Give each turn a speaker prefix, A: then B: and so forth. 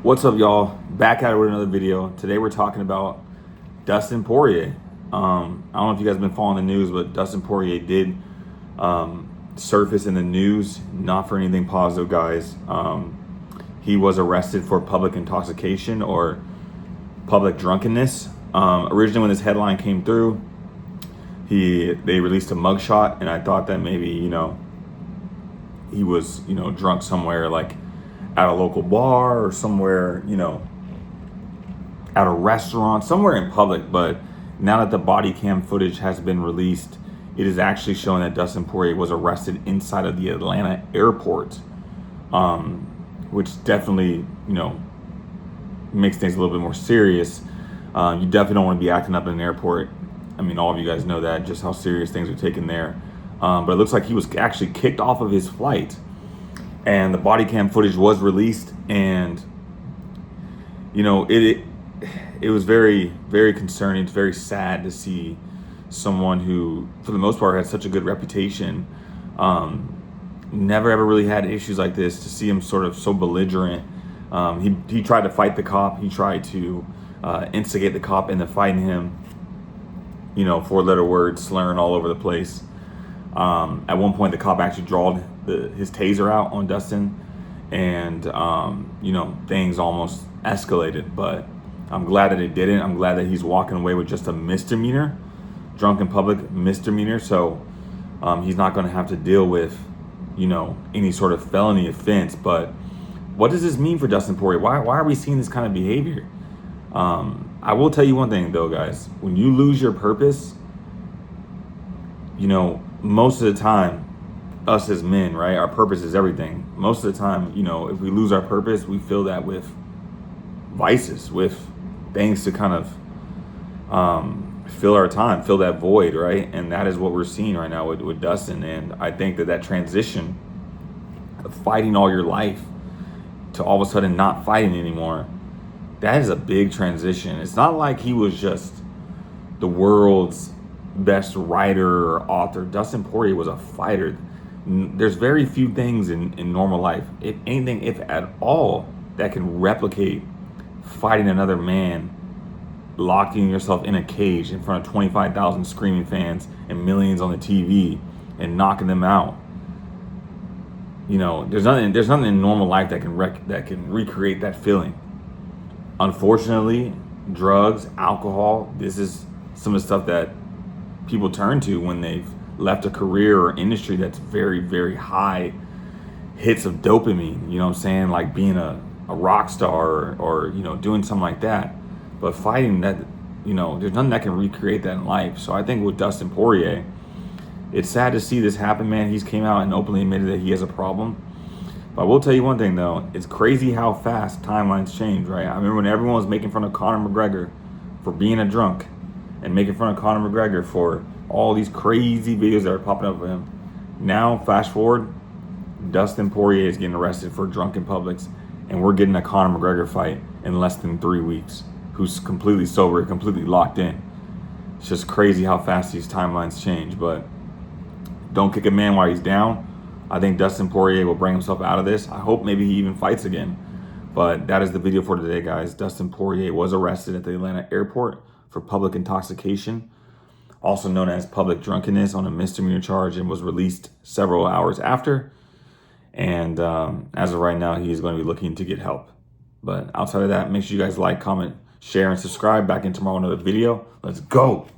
A: What's up, y'all? Back at it with another video. Today we're talking about Dustin Poirier. I don't know if you guys have been following the news, but Dustin Poirier did surface in the news, not for anything positive, guys. He was arrested for public intoxication or public drunkenness. Originally, when this headline came through, they released a mugshot, and I thought that maybe he was drunk somewhere, like at a local bar or somewhere, at a restaurant, somewhere in public. But now that the body cam footage has been released, it is actually showing that Dustin Poirier was arrested inside of the Atlanta airport, which definitely, makes things a little bit more serious. You definitely don't want to be acting up in an airport. I mean, all of you guys know that, just how serious things are taken there. But it looks like he was actually kicked off of his flight, and the body cam footage was released, and it was very, very concerning. It's very sad to see someone who, for the most part, had such a good reputation, never ever really had issues like this, to see him sort of so belligerent. He tried to fight the cop. He tried to instigate the cop into fighting him, four-letter words slurring all over the place. At one point, the cop actually drawed his taser out on Dustin, and things almost escalated. But I'm glad that it didn't. I'm glad that he's walking away with just a misdemeanor, drunk in public misdemeanor. So he's not going to have to deal with any sort of felony offense. But what does this mean for Dustin Poirier? Why are we seeing this kind of behavior? I will tell you one thing though, guys. When you lose your purpose, most of the time, us as men, right, our purpose is everything. Most of the time, if we lose our purpose, we fill that with vices, with things to kind of fill our time, fill that void, right? And that is what we're seeing right now with Dustin. And I think that transition of fighting all your life to all of a sudden not fighting anymore, that is a big transition. It's not like he was just the world's best writer or author. Dustin Poirier was a fighter. There's very few things in normal life, if anything, if at all, that can replicate fighting another man, locking yourself in a cage in front of 25,000 screaming fans and millions on the TV and knocking them out. There's nothing in normal life that can recreate that feeling. Unfortunately, drugs, alcohol, this is some of the stuff that people turn to when they've left a career or industry that's very, very high hits of dopamine, you know what I'm saying? Like being a rock star or doing something like that. But fighting that, there's nothing that can recreate that in life. So I think with Dustin Poirier, it's sad to see this happen, man. He's came out and openly admitted that he has a problem. But I will tell you one thing though, it's crazy how fast timelines change, right? I remember when everyone was making fun of Conor McGregor for being a drunk, and making fun of Conor McGregor for all these crazy videos that are popping up of him. Now, fast forward, Dustin Poirier is getting arrested for drunk in Publix, and we're getting a Conor McGregor fight in less than 3 weeks, who's completely sober, completely locked in. It's just crazy how fast these timelines change. But don't kick a man while he's down. I think Dustin Poirier will bring himself out of this. I hope maybe he even fights again. But that is the video for today, guys. Dustin Poirier was arrested at the Atlanta airport for public intoxication, also known as public drunkenness, on a misdemeanor charge, and was released several hours after. And as of right now, he is going to be looking to get help. But outside of that, make sure you guys like, comment, share, and subscribe. Back in tomorrow, another video. Let's go.